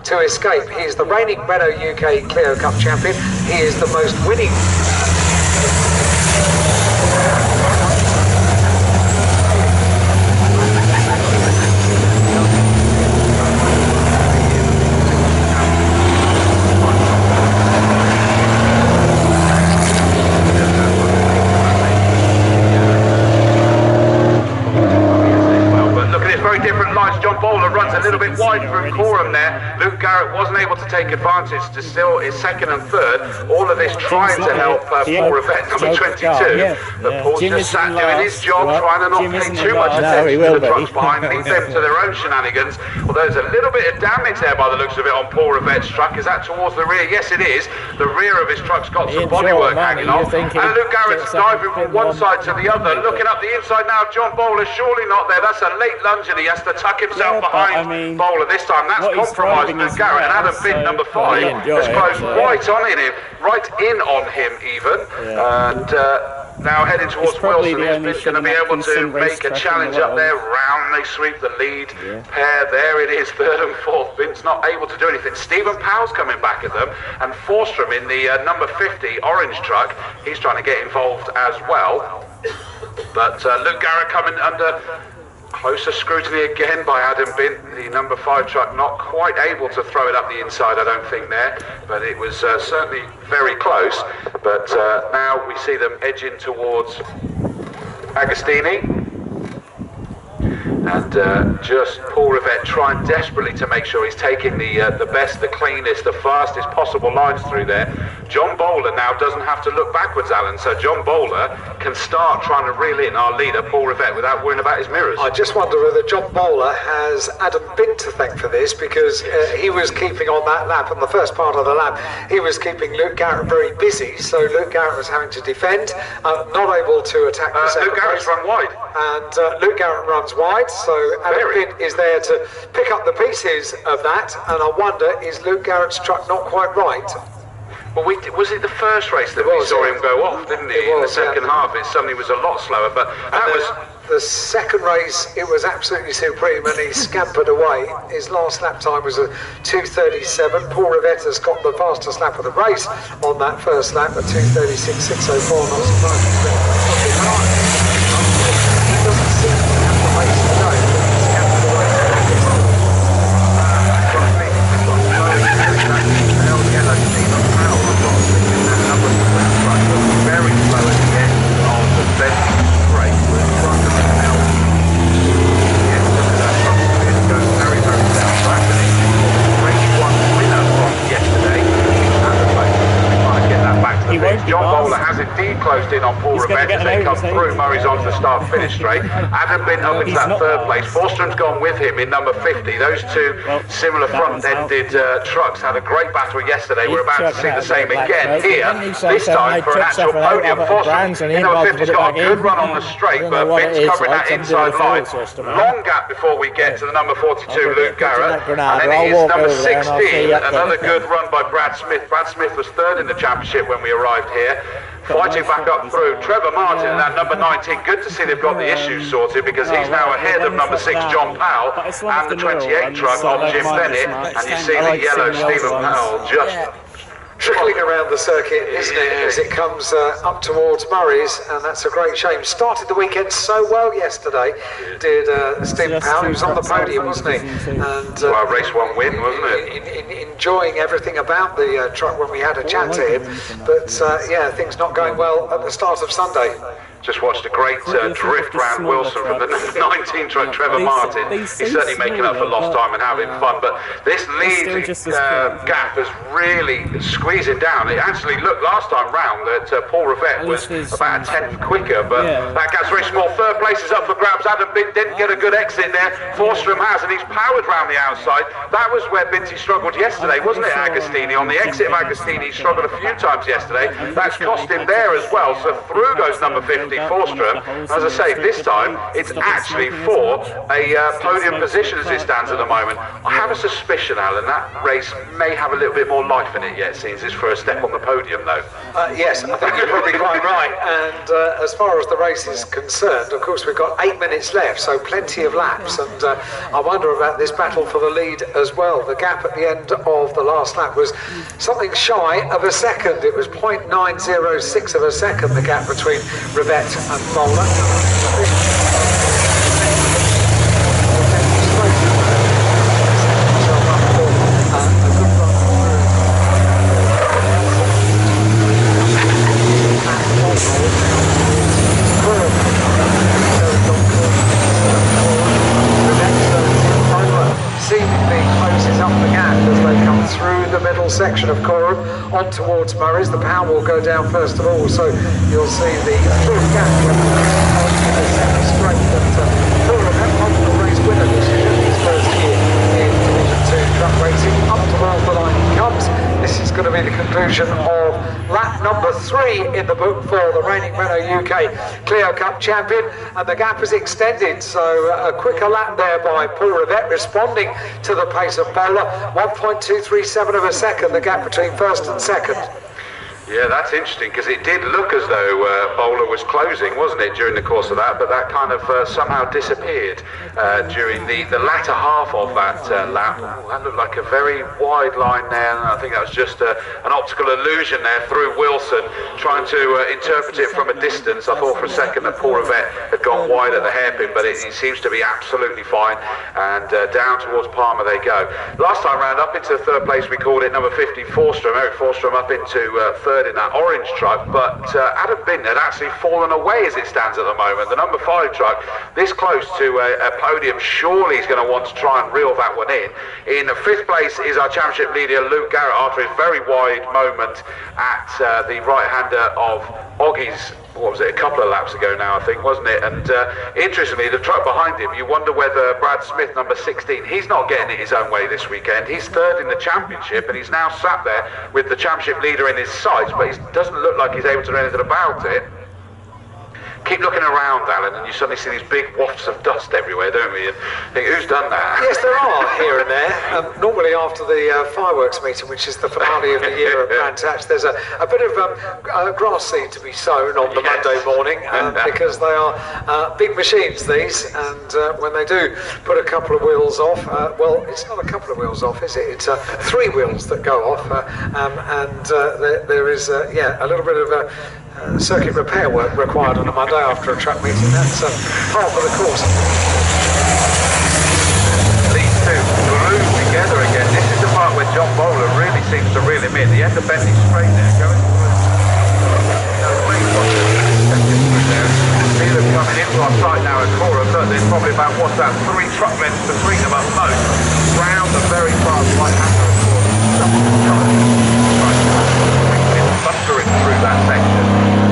to escape. He is the reigning Renault UK Clio Cup champion. He is the most winning. Runs a little bit wide from Coram there. Luke Garrett wasn't able to take advantage to still is second and third. All of this trying to help Paul Rivette, number 22. But Paul's just sat doing his job, trying to not pay too much attention to the trucks behind, leave them to their own shenanigans. Although there's a little bit of damage there by the looks of it on Paul Rivette's truck. Is that towards the rear? Yes, it is. The rear of his truck's got some bodywork hanging off. And Luke Garrett's diving from one side to the other. Looking up the inside now, John Bowler surely not there. That's a late lunge and he has to tuck himself behind Bowler this time. That's compromised Luke Garrett, and Adam Bint, number 5, has closed right in on him even. And now heading towards Wilson, he's going to be able to make a challenge up there. Round they sweep the lead pair. There it is, third and fourth. Bint's not able to do anything. Stephen Powell's coming back at them, and Forstrom in the number 50 orange truck, he's trying to get involved as well. But Luke Garrett coming under closer scrutiny again by Adam Bint, the number 5 truck, not quite able to throw it up the inside, I don't think there, but it was certainly very close. But now we see them edging towards Agostini. And just Paul Rivette trying desperately to make sure he's taking the best, the cleanest, the fastest possible lines through there. John Bowler now doesn't have to look backwards, Alan, so John Bowler can start trying to reel in our leader, Paul Rivette, without worrying about his mirrors. I just wonder whether John Bowler has Adam Bint to thank for this, because he was keeping on that lap, on the first part of the lap, he was keeping Luke Garrett very busy, so Luke Garrett was having to defend, not able to attack the second Luke Garrett's run wide. And Luke Garrett runs wide, so Adam Bint is there to pick up the pieces of that, and I wonder, is Luke Garrett's truck not quite right? Well, was it the first race that we saw him go off, didn't he? In the second half, it suddenly was a lot slower, but that was... The second race, it was absolutely supreme, and he scampered away. His last lap time was a 2:37. Paul Rivette has got the fastest lap of the race on that first lap at 2:36.604. Not surprising. He doesn't seem to have the race to go. He scampered away. Very slow at the end of the best straight. Very, very down track. Race 1 winner from yesterday. And the place trying to get that back to the finish. John Bowler has indeed closed in on Paul Rivette as they come through Murray's on the start-finish straight. Adam Bint up into that third place. Forstrom's gone with him in number 50. Those two similar front-ended trucks had a great battle yesterday. We're about to see the same again here, this time for an actual podium. Forstrom in number 50's got a good run on the straight, but Bint's covering that inside line. Long gap before we get to the number 42, Luke Garrett. And then it is number 16, another good run by Brad Smith. Brad Smith was third in the championship when we arrived here. Fighting back up through. Trevor Martin and that number 19. Good to see they've got the issues sorted, because he's now ahead of number 6 John Powell and the 28 truck of Jim Bennett. And you see the yellow Stephen Powell just trickling around the circuit, isn't it, as it comes up towards Murray's, and that's a great shame. Started the weekend so well yesterday, did Stephen Powell. He was on the podium, wasn't he? And well, race 1 win, wasn't it? Enjoying everything about the truck when we had a chat to him, but yeah, things not going well at the start of Sunday. Just watched a great drift round Wilson from the 19 truck, Trevor Martin. He's certainly making up for lost time and having fun, but this lead gap is really squeezing down. It actually looked last time round that Paul Rivette was about a tenth quicker, but that gap's very small. Third place is up for grabs. Adam Bint didn't get a good exit there. Forstrom has, and he's powered round the outside. That was where Binty struggled yesterday, wasn't it, Agostini? On the exit of Agostini, he struggled a few times yesterday. That's cost him there as well, so through goes number 50. Forsstrom. As I say, this time it's actually for a podium position as it stands at the moment. I have a suspicion, Alan, that race may have a little bit more life in it yet, since it's for a step on the podium, though. Yes, I think you're probably quite right. And as far as the race is concerned, of course, we've got 8 minutes left, so plenty of laps. And I wonder about this battle for the lead as well. The gap at the end of the last lap was something shy of a second. It was 0.906 of a second, the gap between Rivette and Bowler. Seemingly closes up the gap as they come through the middle section of Coram on towards Murray's. The power will go down first of all, so you'll see the full gap onto the second straight. But Coram, that multiple race winner this year, his first year in Division 2 truck racing, up towards the line he comes. This is going to be the conclusion of lap number 3 in the book for the reigning Renault UK Clio Cup champion, and the gap is extended, so a quicker lap there by Paul Rivette, responding to the pace of Bowler. 1.237 of a second, the gap between first and second. Yeah, that's interesting, because it did look as though Bowler was closing, wasn't it, during the course of that, but that kind of somehow disappeared during the latter half of that lap. That looked like a very wide line there, and I think that was just an optical illusion there through Wilson, trying to interpret it from a distance. I thought for a second that Paul Rivette had gone wide at the hairpin, but it seems to be absolutely fine, and down towards Palmer they go. Last time round, up into third place, we called it number 50, Forsstrom, Eric Forsstrom, up into third in that orange truck, but Adam Binton had actually fallen away as it stands at the moment. The number 5 truck, this close to a podium, surely he's going to want to try and reel that one in. In 5th place is our championship leader, Luke Garrett, after his very wide moment at the right-hander of Oggie's. What was it, a couple of laps ago now, I think, wasn't it? And interestingly, the truck behind him, you wonder whether Brad Smith, number 16, he's not getting it his own way this weekend. He's third in the championship, and he's now sat there with the championship leader in his sights, but he doesn't look like he's able to do anything about it. Keep looking around, Alan, and you suddenly see these big wafts of dust everywhere, don't we? And think, who's done that? Yes, there are here and there. Normally after the fireworks meeting, which is the finale of the year at Brands Hatch, there's a bit of grass seed to be sown on the Monday morning, because they are big machines, these, and when they do put a couple of wheels off, well, it's not a couple of wheels off, is it? It's 3 wheels that go off, and there is, a little bit of circuit repair work required on a Monday after a track meeting. That's half of the course. These two glue together again. This is the part where John Bowler really seems to reel him in. The end of Bentley straight there, going through. See them coming into our site now at Coram. Look, there's probably about, what's that, 3 truck lengths between them at most. Round the very fast right-hander of Coram. Thundering through that section,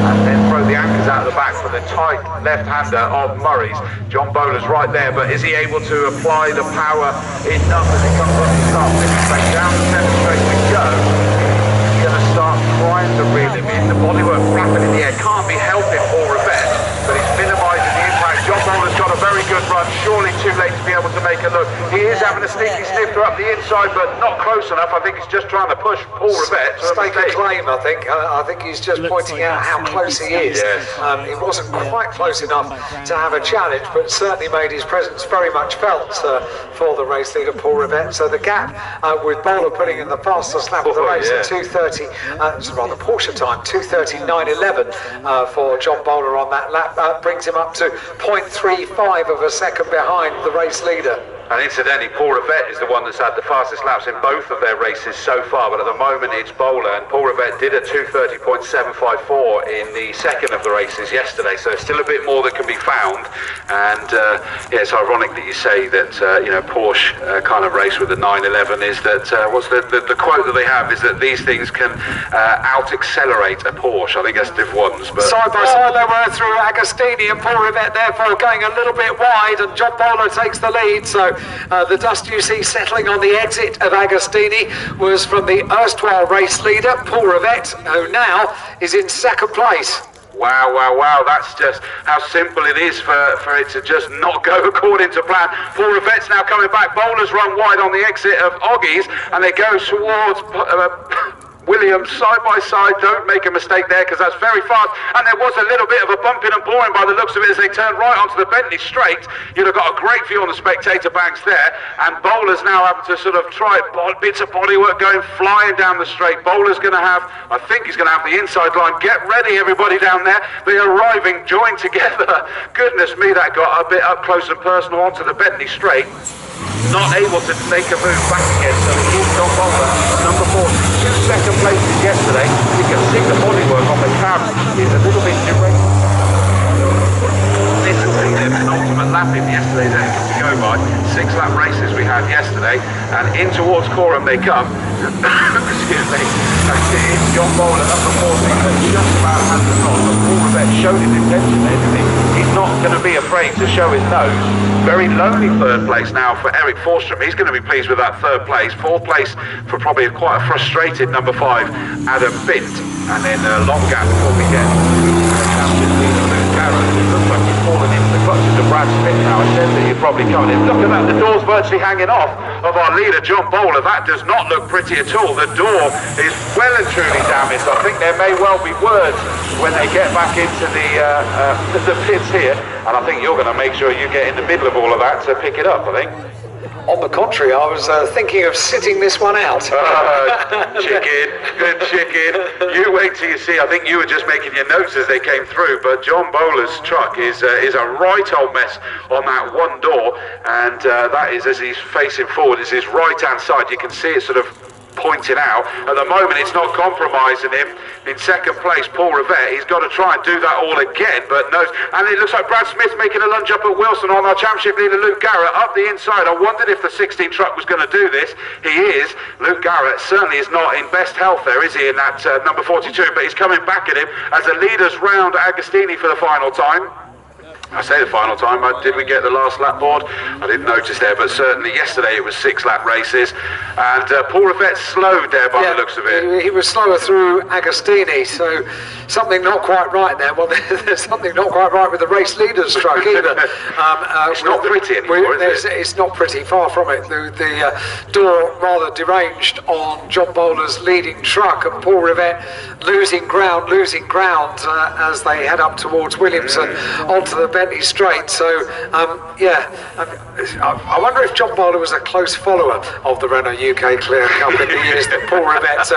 and then throw the anchors out the back for the tight left-hander of Murray's. John Bowler's right there, but is he able to apply the power enough as he comes up the start? Down the centre straight we go. He's going to start trying to reel him in. The bodywork flapping in the air can't be helping Paul Rivette, but he's minimising the impact. John Bowler's got a very good run, surely too late to be able to make a look. He is having a sneaky snifter up the inside, but not close enough. I think he's just trying to push Paul Rivette to stake a claim, I think. I think he's just pointing out how close he is. Yes. He wasn't quite close enough to have a challenge, but certainly made his presence very much felt for the race leader, Paul Rivette. So the gap with Bowler putting in the fastest lap of the race at 2:30, it's rather Porsche time, 2:39.11 for John Bowler on that lap, brings him up to 0.35 of a second behind the race leader. And incidentally, Paul Rivette is the one that's had the fastest laps in both of their races so far, but at the moment it's Bowler, and Paul Rivette did a 2:30.754 in the second of the races yesterday, so still a bit more that can be found. And yeah, it's ironic that you say that Porsche kind of race with the 911 is that what's the quote that they have is that these things can out-accelerate a Porsche. I think that's diff ones. But side by side they were through Agostini, and Paul Rivette therefore going a little bit wide, and John Bowler takes the lead. So the dust you see settling on the exit of Agostini was from the erstwhile race leader, Paul Rivette, who now is in second place. Wow, wow, wow, that's just how simple it is for it to just not go according to plan. Paul Rivette's now coming back. Bowlers run wide on the exit of Oggies, and they go towards Williams side by side. Don't make a mistake there, because that's very fast. And there was a little bit of a bumping and boring by the looks of it as they turned right onto the Bentley straight. You'd have got a great view on the spectator banks there. And bowlers now having to sort of try bits of bodywork going flying down the straight. Bowler's going to have, I think he's going to have the inside line. Get ready, everybody down there. They're arriving, joined together. Goodness me, that got a bit up close and personal onto the Bentley straight. Not able to make a move back again, so it is John Bowler, number 4. 2 second places yesterday. You can see the bodywork on the cab is a little bit irregular. This is a penultimate lap in yesterday's Snetterton to go by. 6 lap races we had yesterday, and in towards Coram they come. Excuse me. It's John Bowler, number 14, just about has the nod, but Paul Rivette showed his intention there, didn't he? He's not going to be afraid to show his nose. Very lonely 3rd place now for Eric Forstrom. He's going to be pleased with that 3rd place. 4th place for probably quite a frustrated number 5, Adam Bint. And then a long gap before we get Luke Garrett. It looks like he's fallen into the clutches of Brad Smith now. I said that he'd probably come in. Look at that, the door's virtually hanging off of our leader, John Bowler. That does not look pretty at all. The door is well and truly damaged. I think there may well be words when they get back into the pits here. And I think you're going to make sure you get in the middle of all of that to pick it up, I think. On the contrary, I was thinking of sitting this one out. Chicken, good chicken. You wait till you see. I think you were just making your notes as they came through, but John Bowler's truck is a right old mess on that one door, and that is, as he's facing forward, is his right-hand side. You can see it sort of pointing out. At the moment, it's not compromising him. In 2nd place, Paul Rivette. He's got to try and do that all again, but no. And it looks like Brad Smith making a lunge up at Wilson on our championship leader, Luke Garrett, up the inside. I wondered if the 16 truck was going to do this. He is. Luke Garrett certainly is not in best health there, is he, in that number 42, but he's coming back at him as the leaders round Agostini for the final time. I say the final time, did we get the last lap board? I didn't notice there, but certainly yesterday it was 6 lap races, and Paul Rivette slowed there by the looks of it. He was slower through Agostini, so something not quite right there. Well, there's something not quite right with the race leader's truck either. It's not pretty anymore, is it? It's not pretty, far from it. The door rather deranged on John Bowler's leading truck, and Paul Rivette losing ground as they head up towards Williamson onto the Bentley straight. So I wonder if John Bowler was a close follower of the Renault UK Clear Cup in the years that Paul Rivette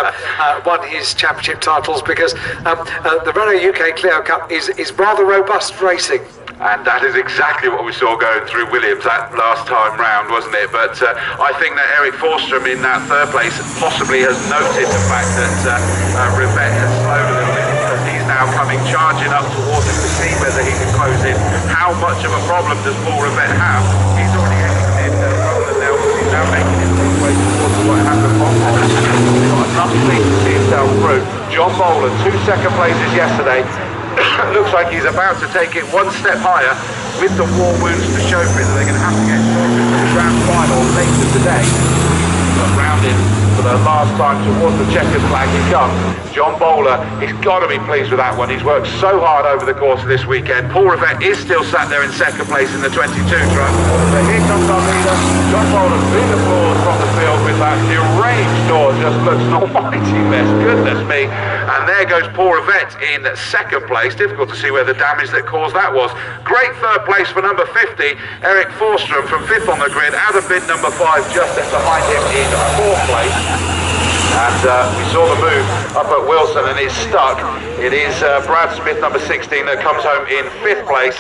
won his championship titles, because the Renault UK Clear Cup is rather robust racing. And that is exactly what we saw going through Williams that last time round, wasn't it? But I think that Eric Forstrom in that 3rd place possibly has noted the fact that Rivette has slowed a little bit, because he's now coming charging up towards him to see whether he can close in. How much of a problem does Paul Rivette have? He's already exited now, he's now making his way towards what happened on He's got enough speed to see himself through. John Bowler, 2 second places yesterday. Looks like he's about to take it 1 step higher with the war wounds to show for it, that they're going to have to get sorted for the grand final later today. But rounded for the last time towards the checkered flag he comes. John Bowler, he's got to be pleased with that one. He's worked so hard over the course of this weekend. Paul Rivette is still sat there in 2nd place in the 22 truck. But here comes our leader, John Bowler. Big applause from the field with that deranged door. Just looks an almighty mess. Goodness me. And there goes Paul Rivette in 2nd place. Difficult to see where the damage that caused that was. Great 3rd place for number 50, Eric Forstrom from 5th on the grid. Adam Bint, number 5, just behind him in 4th place. And we saw the move up at Wilson, and it's stuck. It is Brad Smith, number 16, that comes home in 5th place.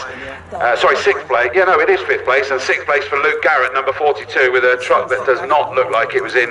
6th place. Yeah, no, it is 5th place, and 6th place for Luke Garrett, number 42, with a truck that does not look like it was in